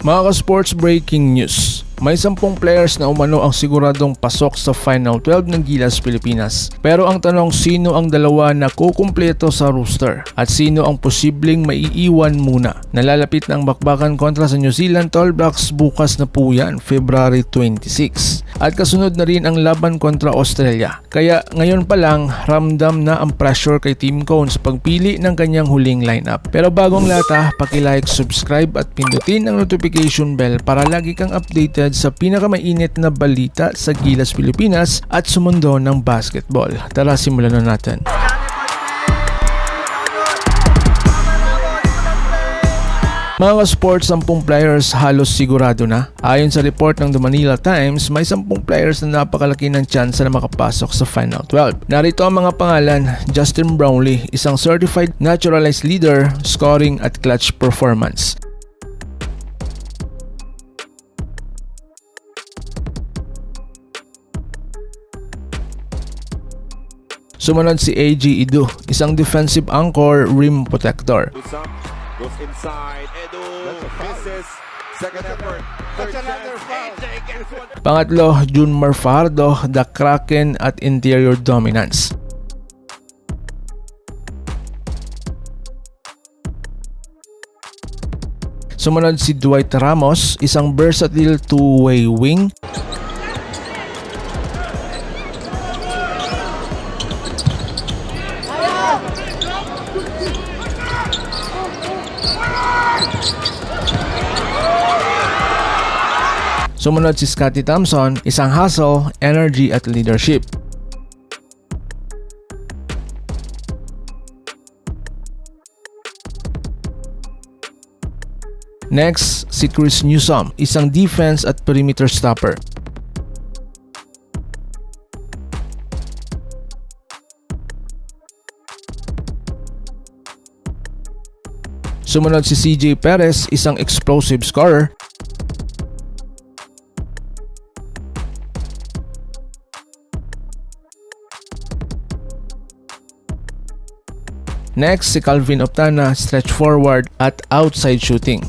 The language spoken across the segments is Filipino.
Mga ka-sports, breaking news. May 10 players na umano ang siguradong pasok sa Final 12 ng Gilas Pilipinas. Pero ang tanong, sino ang dalawa na kukumpleto sa roster? At sino ang posibleng maiiwan muna? Nalalapit na ang bakbakan kontra sa New Zealand All Blacks, bukas na po yan, February 26. At kasunod na rin ang laban kontra Australia. Kaya ngayon pa lang, ramdam na ang pressure kay Team Cone sa pagpili ng kanyang huling lineup. Pero bagong lata, paki-like, subscribe at pindutin ang notification bell para lagi kang updated sa pinakamainit na balita sa Gilas Pilipinas at sa mundo ng basketball. Tara, simulan na natin. Mga sports, 10 players halos sigurado na. Ayon sa report ng The Manila Times, may 10 players na napakalaki ng tsansa na makapasok sa Final 12. Narito ang mga pangalan: Justin Brownlee, isang certified naturalized leader, scoring at clutch performance. Sumunod si AG Idu, isang defensive anchor, rim protector. Goes inside, Edu misses, second effort, third chance, Pangatlo, Junmar Fajardo, the Kraken at interior dominance. Sumunod si Dwight Ramos, isang versatile two-way wing. Sumunod si Scottie Thompson, isang hustle, energy at leadership. Next, si Chris Newsome, isang defense at perimeter stopper. Sumunod si CJ Perez, isang explosive scorer. Next, si Calvin Optana, stretch forward at outside shooting.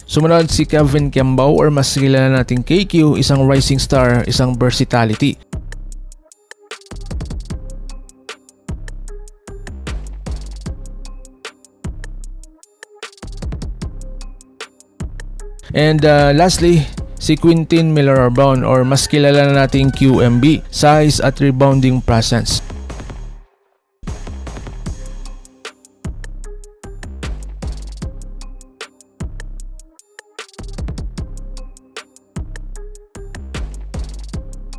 Sumunod si Kevin Kembao, or mas kilala nating KQ, isang rising star, isang versatility. And lastly, si Quintin Miller-Arbon, or mas kilala na nating QMB, size at rebounding presence.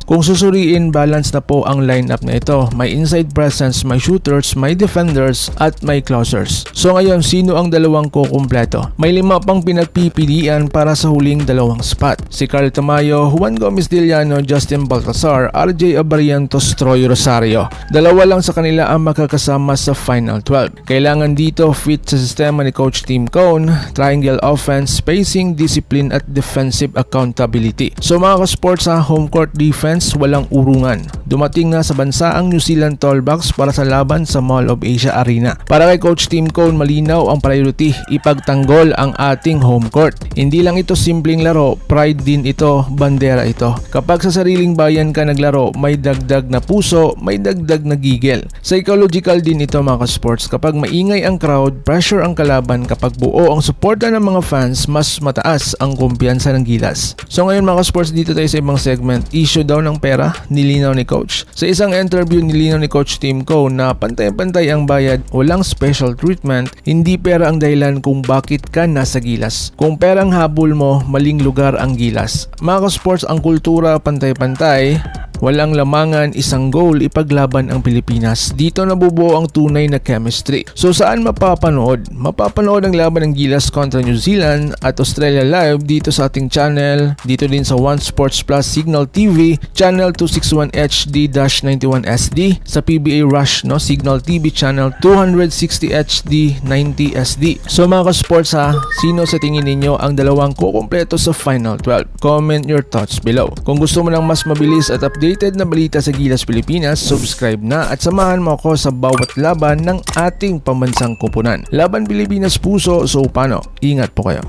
Kung susuriin, balance na po ang lineup na ito. May inside presence, may shooters, may defenders, at may closers. So ngayon, sino ang dalawang kukumpleto? May 5 pang pinagpipilian para sa huling 2 spot. Si Carl Tamayo, Juan Gomez Diliano, Justin Baltasar, RJ Abarientos, Troy Rosario. 2 lang sa kanila ang makakasama sa Final 12. Kailangan dito fit sa sistema ni Coach Team Cone, triangle offense, spacing, discipline, at defensive accountability. So mga ka-sports, sa home court defense, walang urungan. Dumating na sa bansa ang New Zealand All Blacks para sa laban sa Mall of Asia Arena. Para kay Coach Team Cone, malinaw ang priority, ipagtanggol ang ating home court. Hindi lang ito simpleng laro, pride din ito, bandera ito. Kapag sa sariling bayan ka naglaro, may dagdag na puso, may dagdag na gigil. Psychological din ito mga ka-sports. Kapag maingay ang crowd, pressure ang kalaban. Kapag buo ang suporta ng mga fans, mas mataas ang kumpiyansa ng Gilas. So ngayon mga ka-sports, dito tayo sa ibang segment. Issue daw ng pera, nilinaw ni Coach. Sa isang interview, nilinaw ni Coach Team Cone na pantay-pantay ang bayad, walang special treatment, hindi pera ang dahilan kung bakit ka nasa Gilas. Kung perang habol mo, maling lugar ang Gilas. Mga ka-sports, ang kultura pantay-pantay, walang lamangan, isang goal, ipaglaban ang Pilipinas. Dito nabubuo ang tunay na chemistry. So saan mapapanood? Mapapanood ang laban ng Gilas kontra New Zealand at Australia live dito sa ating channel, dito din sa One Sports Plus Signal TV, channel 261 HD-91 SD, sa PBA Rush, Signal TV channel 260 HD 90 SD. So mga ka-sports sino sa tingin ninyo ang dalawang kukumpleto sa Final 12? Comment your thoughts below. Kung gusto mo ng mas mabilis at update updated na balita sa Gilas Pilipinas, subscribe na at samahan mo ako sa bawat laban ng ating pambansang koponan. Laban Pilipinas puso, so paano? Ingat po kayo.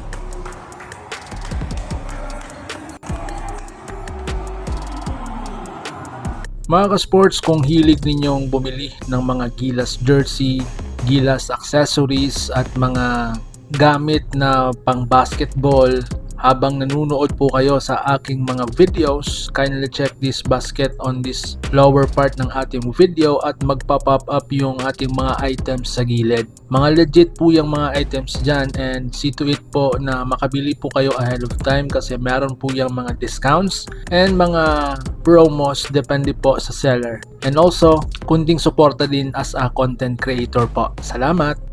Mga ka-sports, kung hilig ninyong bumili ng mga Gilas jersey, Gilas accessories at mga gamit na pang basketball habang nanonood po kayo sa aking mga videos, kindly check this basket on this lower part ng ating video at magpa-pop up yung ating mga items sa gilid. Mga legit po yung mga items dyan, and see to it po na makabili po kayo ahead of time kasi meron po yung mga discounts and mga promos depende po sa seller. And also, kunting suporta din as a content creator po. Salamat!